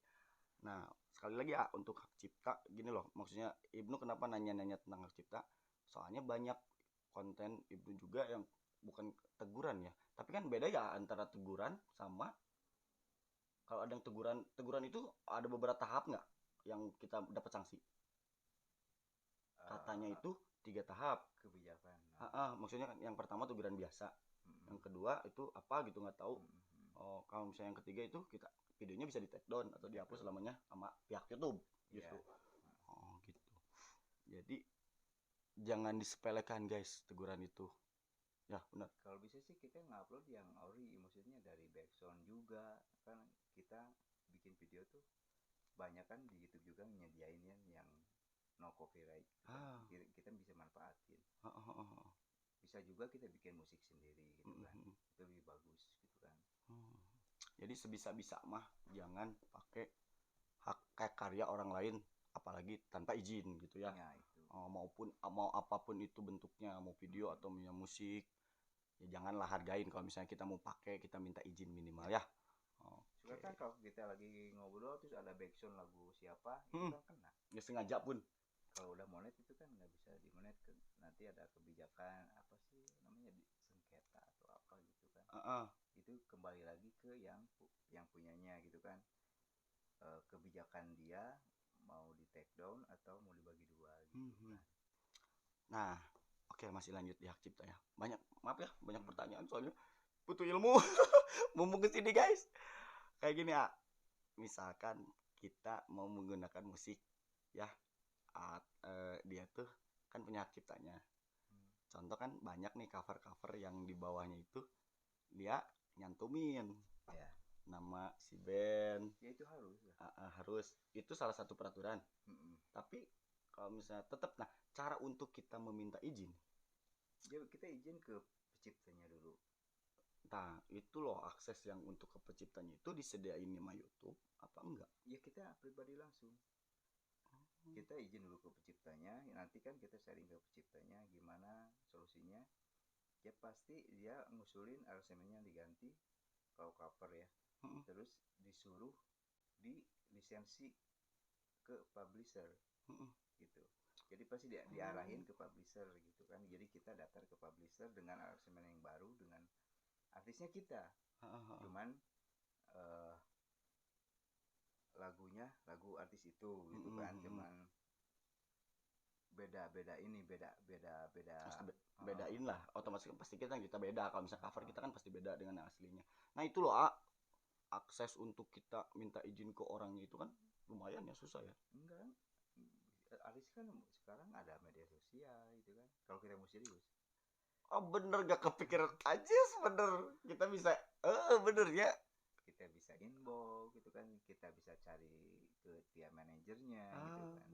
Nah, sekali lagi ya untuk hak cipta gini loh. Maksudnya Ibnu kenapa nanya-nanya tentang hak cipta? Soalnya banyak konten Ibnu juga yang bukan teguran ya. Tapi kan beda ya antara teguran sama kalau ada yang teguran itu ada beberapa tahap nggak yang kita dapat sanksi? Katanya itu 3 tahap kebijakan. Maksudnya kan yang pertama teguran biasa, yang kedua itu apa gitu nggak tahu. Kalau misalnya yang ketiga itu kita videonya bisa di take down atau dihapus selamanya sama pihak YouTube justru. Jadi jangan disepelekan guys teguran itu. Ya benar. Kalau bisa sih kita ngupload yang ori, maksudnya dari backsound juga. Kan kita bikin video tuh banyak kan di YouTube juga nyediain yang no copyright gitu kan. Kita bisa manfaatin. Bisa juga kita bikin musik sendiri gitu kan. Itu lebih bagus gitu kan. Jadi sebisa-bisa mah jangan pakai hak karya orang lain, apalagi tanpa izin gitu ya. Ya itu. Mau apapun itu bentuknya, mau video atau musik, ya janganlah hargain. Kalau misalnya kita mau pakai, kita minta izin minimal ya. Suka kan kalau kita lagi ngobrol terus ada backsound lagu siapa, itu kan kena. Ya sengaja pun. Kalau udah monet itu kan nggak bisa di monet, nanti ada kebijakan apa sih namanya, sengketa atau apa gitu kan. Itu kembali lagi ke yang punyanya gitu kan. Kebijakan dia mau di take down atau mau dibagi dua gitu kan. Nah, oke, masih lanjut di hak cipta ya. Maaf ya, banyak pertanyaan soalnya butuh ilmu. Mumpung kesini guys. Kayak gini ya. Misalkan kita mau menggunakan musik ya. Dia tuh kan punya hak ciptanya. Contoh kan banyak nih cover-cover yang di bawahnya itu dia nyantumin nama si band. Ya itu harus. Harus. Itu salah satu peraturan. Tapi kalau misalnya tetap, nah cara untuk kita meminta izin, ya kita izin ke penciptanya dulu. Nah itu loh akses yang untuk ke penciptanya itu disediain sama YouTube apa enggak? Ya kita pribadi langsung. Kita izin dulu ke penciptanya, nanti kan kita sharing ke penciptanya gimana solusinya. Ya pasti dia ngusulin aransemennya diganti kalau cover ya. Terus disuruh di lisensi ke publisher gitu. Jadi pasti diarahin ke publisher gitu kan. Jadi kita daftar ke publisher dengan aransemen yang baru dengan artisnya kita. Cuman lagunya lagu artis itu gitu kan. Cuman beda bedain lah, otomatis kan pasti kita beda. Kalau misalnya cover kita kan pasti beda dengan yang aslinya. Nah itu loh akses untuk kita minta izin ke orangnya itu kan lumayan ya, susah ya. Enggak, artis kan sekarang ada media sosial gitu kan. Kalau kita mau serius, bener, gak kepikiran aja bener. Kita bisa bener ya, kita bisa inbox gitu kan, kita bisa cari ke tiap manajernya gitu kan,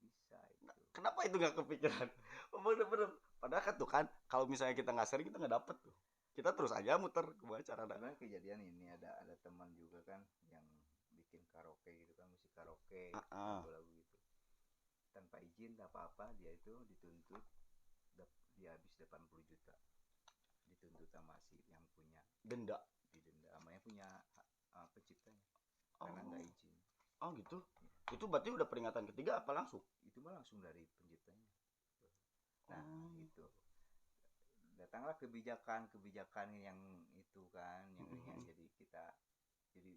bisa itu. Kenapa itu gak kepikiran? Bener-bener. Padahal kan tuh kan kalau misalnya kita nggak sharing kita nggak dapet tuh. Kita terus aja muter ke cara. Sebenarnya kejadian ini ada teman juga kan yang bikin karaoke gitu kan, musik karaoke lagu-lagu gitu tanpa izin apa-apa, dia itu dituntut, dia habis 80 juta dituntut sama si yang punya, didenda sama yang punya penciptanya karena nggak izin. Gitu ya. Itu berarti udah peringatan ketiga apa langsung? Itu mah langsung dari penciptanya. Nah itu datanglah kebijakan yang itu kan, yang jadi kita jadi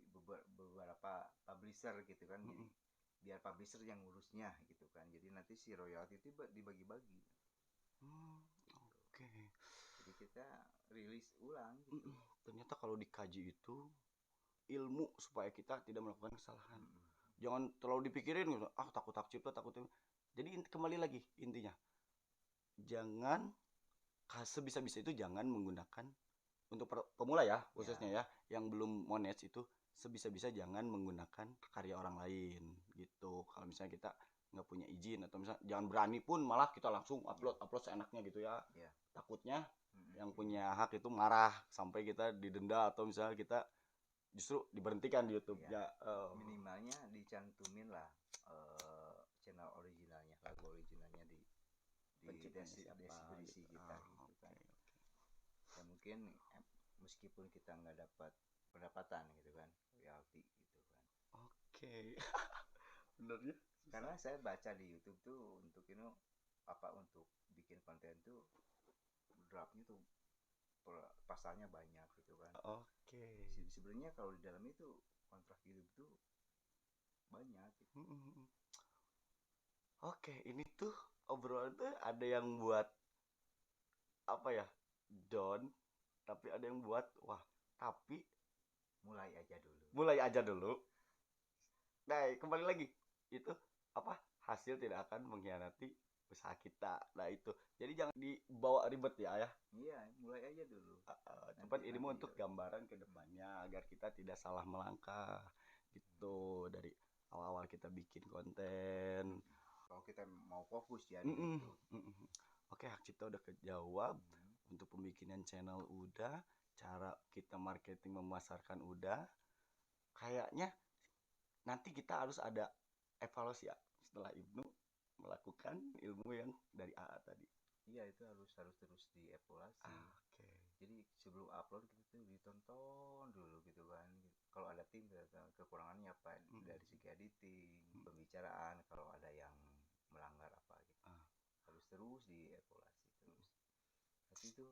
beberapa publisher gitu kan, jadi biar publisher yang ngurusnya gitu kan, jadi nanti si royalti itu dibagi-bagi. Oke. Jadi kita rilis ulang gitu. Ternyata kalau dikaji itu ilmu supaya kita tidak melakukan kesalahan. Jangan terlalu dipikirin gitu. Takut hak cipta, jadi kembali lagi intinya, jangan sebisa-bisa itu jangan menggunakan untuk pemula ya khususnya ya yang belum monet itu, sebisa-bisa jangan menggunakan karya orang lain gitu. Kalau misalnya kita nggak punya izin atau misalnya jangan berani pun malah kita langsung upload seenaknya gitu ya. Takutnya yang punya hak itu marah sampai kita didenda atau misalnya kita justru diberhentikan di YouTube ya. Minimalnya dicantumin lah channel originalnya, lagu originalnya di deskripsi kita gitu kan. Ya mungkin meskipun kita nggak dapat pendapatan gitu kan, royalti gitu kan. Oke. Bener ya. Karena saya baca di YouTube tuh untuk untuk bikin konten tuh draftnya tuh pasalnya banyak gitu kan. Oke. Sebenarnya kalau di dalam itu kontrak hidup tuh banyak gitu. Oke, ini tuh obrolan tuh ada yang buat apa ya, down, tapi ada yang buat wah, tapi mulai aja dulu. Nah kembali lagi itu apa, hasil tidak akan mengkhianati usaha kita. Nah itu, jadi jangan dibawa ribet ya. Iya, mulai aja dulu. Cuman ini nanti untuk gambaran ke depannya agar kita tidak salah melangkah gitu dari awal-awal kita bikin konten. Kalau kita mau fokus ya di Mm-mm, YouTube. mm-mm. Oke, hak cipta udah kejawab. Untuk pembikinan channel udah, cara kita marketing memasarkan udah. Kayaknya nanti kita harus ada evaluasi ya setelah Ibnu melakukan ilmu yang dari AA tadi. Iya, itu harus terus dievaluasi. Oke. Jadi sebelum upload kita tuh ditonton dulu gitu kan. Kalau ada tim kekurangannya apa dari segi editing, pembicaraan, kalau ada yang melanggar apa gitu. Harus terus dievaluasi terus. Tapi itu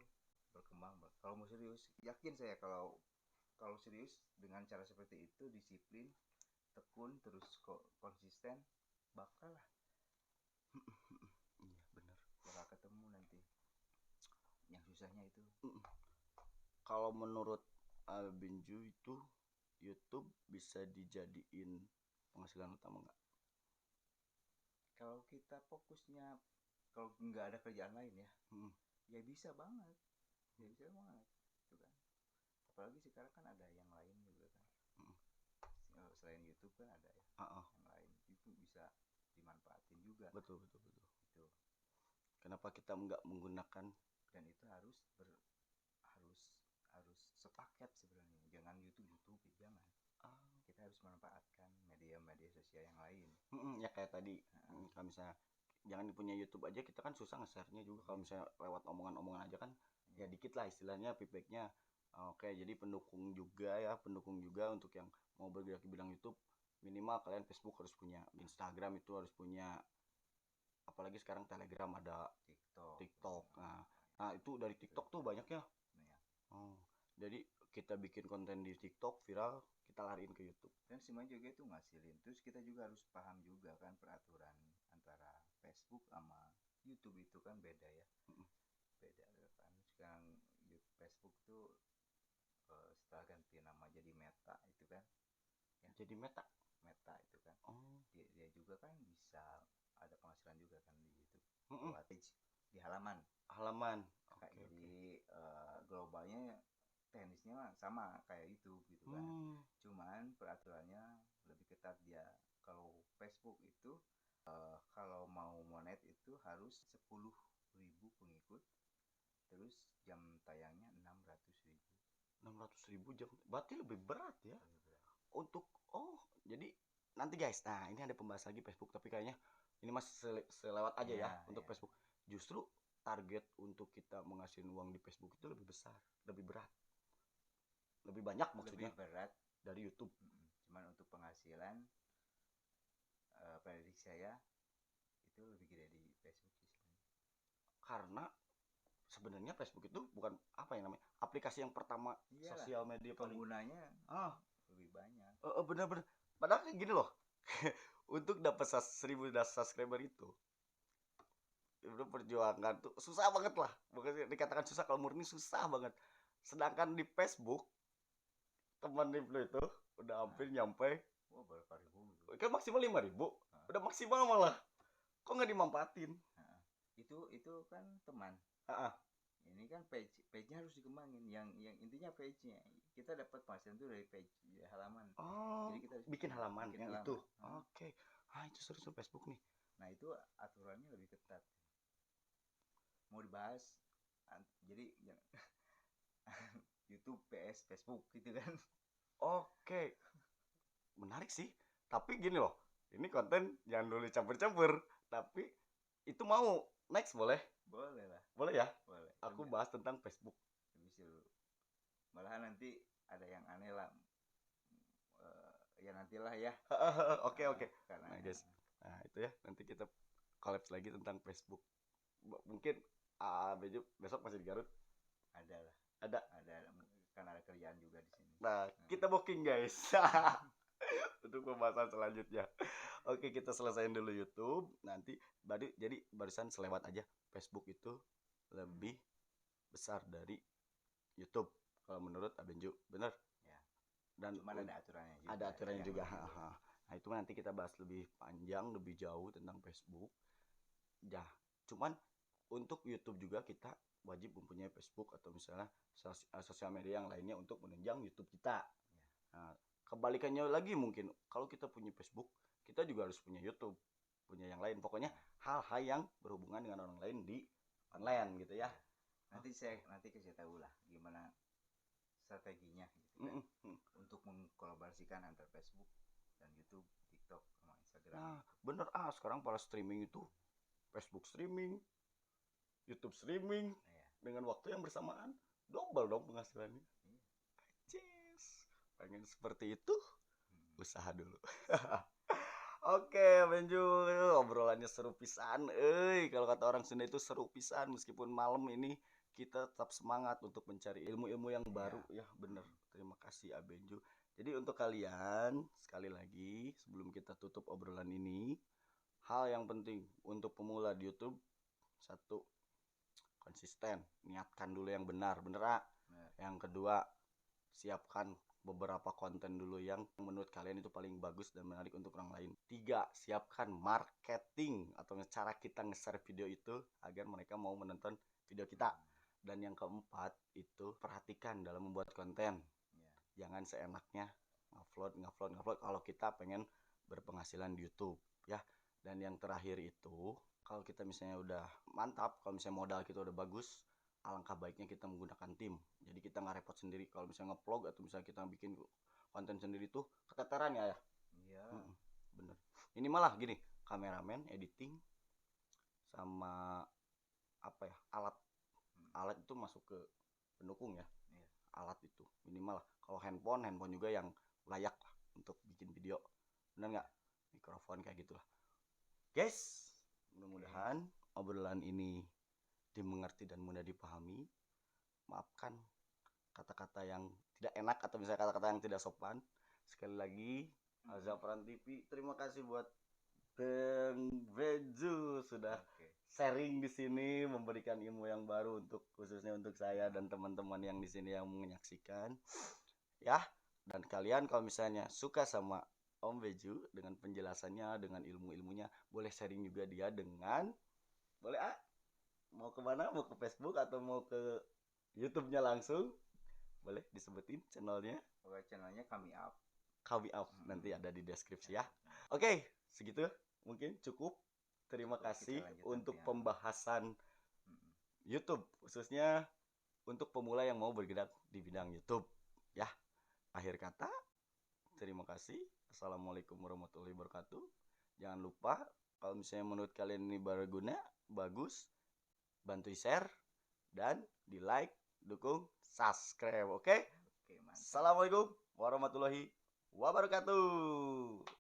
berkembang. Kalau mau serius, yakin saya kalau serius dengan cara seperti itu, disiplin, tekun, terus konsisten, bakal lah. Iya benar. Bakal ketemu nanti. Yang susahnya itu. Kalau menurut Binju itu YouTube bisa dijadiin penghasilan utama nggak? Kalau kita fokusnya, kalau nggak ada kerjaan lain ya, ya bisa banget, gitu kan. Apalagi sekarang kan ada yang lain juga kan. Selain YouTube kan ada ya, yang lain itu bisa dimanfaatin juga. Betul. Itu. Kenapa kita nggak menggunakan? Dan itu harus sepaket sebenarnya. Jangan YouTube jangan. Kita harus memanfaatkan media sosial yang lain. Ya kayak tadi, kalau misalnya jangan punya YouTube aja, kita kan susah nge-share-nya juga. Kalau misalnya lewat omongan-omongan aja kan, ya dikit lah istilahnya feedbacknya. Oke, jadi pendukung juga untuk yang mau bergerak di bidang YouTube, minimal kalian Facebook harus punya, Instagram itu harus punya, apalagi sekarang Telegram ada, TikTok. Nah itu dari TikTok tuh banyak ya. Jadi kita bikin konten di TikTok viral, kita lariin ke YouTube. Dan semuanya juga itu ngasilin. Terus kita juga harus paham juga kan peraturan antara Facebook sama YouTube itu kan beda ya. Beda kan. Sekarang Facebook tuh setelah ganti nama jadi Meta itu kan. Ya. Jadi Meta itu kan. Dia juga kan bisa ada penghasilan juga kan di YouTube. Buat page di halaman. Okay. Globalnya teknisnya sama kayak YouTube gitu kan. Cuman peraturannya lebih ketat dia. Kalau Facebook itu kalau mau monet itu harus 10.000 pengikut. Terus jam tayangnya 600.000. 600.000 jam. Berarti lebih berat ya. Untuk jadi nanti guys, nah ini ada pembahas lagi Facebook, tapi kayaknya ini masih selewat aja ya untuk Facebook. Justru target untuk kita menghasilkan uang di Facebook itu lebih besar, lebih berat. Lebih banyak maksudnya. Lebih berat dari YouTube. Cuman untuk penghasilan prediksi saya itu lebih gede di Facebook istilahnya. Karena sebenarnya Facebook itu bukan apa yang namanya aplikasi yang pertama. Iyalah, sosial media penggunanya lebih banyak. Benar-benar. Padahal kayak gini loh. Untuk dapat 1.000 subscriber itu perjuangan tuh susah banget lah. Bukan dikatakan susah, kalau murni susah banget. Sedangkan di Facebook teman Ibnu itu udah hampir nyampe berapa ribu gitu. Kan maksimal 5.000. Udah maksimal malah. Kok nggak dimanfaatin? Itu kan teman. Ini kan page-nya harus dikembangin. Yang intinya page-nya. Kita dapat penghasilan itu dari page halaman. Jadi kita harus bikin halaman yang halaman. Itu. Oke. Itu seru Facebook nih. Nah, itu aturannya lebih ketat. Mau dibahas jadi YouTube PS Facebook gitu kan. Oke. Menarik sih. Tapi gini loh. Ini konten jangan dulu campur-campur. Tapi itu mau next boleh? Boleh lah. Boleh ya? Boleh. Aku bahas tentang Facebook. Bisa dulu. Malahan nanti ada yang aneh lah. Ya nantilah ya. Oke. Nah guys. Nah itu ya. Nanti kita collab lagi tentang Facebook. Mungkin Beju besok masih di Garut. Ada lah. Ada. Karena ada kerjaan juga di sini. Nah, kita booking guys. Untuk pembahasan selanjutnya. Oke, kita selesaiin dulu YouTube. Nanti jadi barusan selewat aja. Facebook itu lebih besar dari YouTube kalau menurut Abenju. Bener? Ya. Dan cuman ada aturannya juga. Ada aturannya juga. Nah, itu nanti kita bahas lebih panjang, lebih jauh tentang Facebook. Ya, cuman untuk YouTube juga kita wajib mempunyai Facebook atau misalnya sosial media yang lainnya untuk menunjang YouTube kita. Nah, kebalikannya lagi mungkin kalau kita punya Facebook, kita juga harus punya YouTube, punya yang lain. Pokoknya hal-hal yang berhubungan dengan orang lain di online gitu ya. Nanti saya tahu lah gimana strateginya gitu kan. Untuk mengkolaborasikan antara Facebook dan YouTube, TikTok sama Instagram. Nah, bener sekarang para streaming itu Facebook streaming, YouTube streaming dengan waktu yang bersamaan, double dong penghasilannya. Yes. Pengen seperti itu, usaha dulu. Oke, Benju, obrolannya seru pisan. Kalau kata orang Sunda itu seru pisan. Meskipun malam ini kita tetap semangat untuk mencari ilmu-ilmu yang baru. Ya, bener. Terima kasih, Abenju. Jadi untuk kalian, sekali lagi sebelum kita tutup obrolan ini, hal yang penting untuk pemula di YouTube, satu, konsisten. Niatkan dulu yang benar, bener. Yang kedua, siapkan beberapa konten dulu yang menurut kalian itu paling bagus dan menarik untuk orang lain. 3, siapkan marketing atau cara kita nge-share video itu agar mereka mau menonton video kita. Dan yang keempat itu perhatikan dalam membuat konten. Jangan seenaknya ngupload kalau kita pengen berpenghasilan di YouTube ya. Dan yang terakhir itu kalau kita misalnya udah mantap, kalau misalnya modal kita udah bagus, alangkah baiknya kita menggunakan tim. Jadi kita nggak repot sendiri. Kalau misalnya nge-vlog atau misalnya kita bikin konten sendiri tuh keteteran ya. Iya. Bener. Ini malah gini, kameramen, editing, sama apa ya, alat itu masuk ke pendukung ya. Alat itu minimal. Kalau handphone juga yang layak lah untuk bikin video. Bener nggak? Mikrofon kayak gitulah. Guys, mudah-mudahan obrolan ini dimengerti dan mudah dipahami. Maafkan kata-kata yang tidak enak atau misalnya kata-kata yang tidak sopan. Sekali lagi, Zafran TV, terima kasih buat Bang Benju sudah sharing di sini, memberikan ilmu yang baru untuk khususnya untuk saya dan teman-teman yang di sini yang menyaksikan. Ya, dan kalian kalau misalnya suka sama Om Benju dengan penjelasannya, dengan ilmu-ilmunya, boleh sharing juga dia dengan boleh mau kemana, mau ke Facebook atau mau ke YouTube-nya langsung, boleh disebutin channelnya. Channelnya Kami Up. Nanti ada di deskripsi ya. Oke, segitu mungkin cukup. Terima kasih untuk pembahasan YouTube, khususnya untuk pemula yang mau bergerak di bidang YouTube ya. Akhir kata, terima kasih. Assalamualaikum warahmatullahi wabarakatuh. Jangan lupa kalau misalnya menurut kalian ini berguna, bagus, bantu share dan di like, dukung, subscribe. Oke? Assalamualaikum warahmatullahi wabarakatuh.